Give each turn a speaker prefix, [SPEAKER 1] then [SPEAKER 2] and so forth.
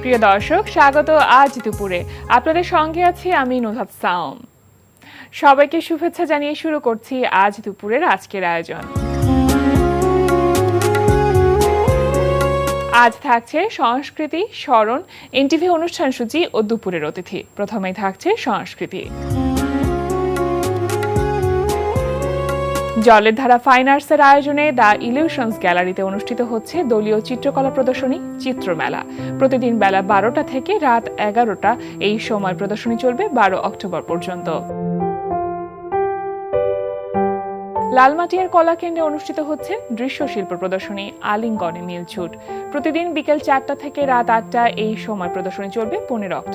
[SPEAKER 1] প্রিয় দর্শক, স্বাগত আজ দুপুরে। আপনাদের সঙ্গে আছি আমি নুহাত সাওম। সবাইকে শুভেচ্ছা জানিয়ে শুরু করছি আজ দুপুরের আজকের আয়োজন। আজ থাকছে সংস্কৃতি, স্মরণ, এনটিভি অনুষ্ঠান সূচি ও দুপুরের অতিথি। প্রথমেই থাকছে সংস্কৃতি। জলের ধারা ফাইন আর্টসের আয়োজনে দ্য ইলিউশনস গ্যালারিতে অনুষ্ঠিত হচ্ছে দলীয় চিত্রকলা প্রদর্শনী চিত্রমেলা। প্রতিদিন বেলা 12টা থেকে রাত 11টা এই সময় প্রদর্শনী চলবে 12 অক্টোবর পর্যন্ত। লালমাটিয়ার কলাকেন্দ্রে অনুষ্ঠিত হচ্ছে দৃশ্যশিল্প প্রদর্শনী আলিঙ্গনে মিলছুট। প্রতিদিন বিকেল 4টা থেকে রাত 8টা এই সময় প্রদর্শনী চলবে 15 অক্টোবর।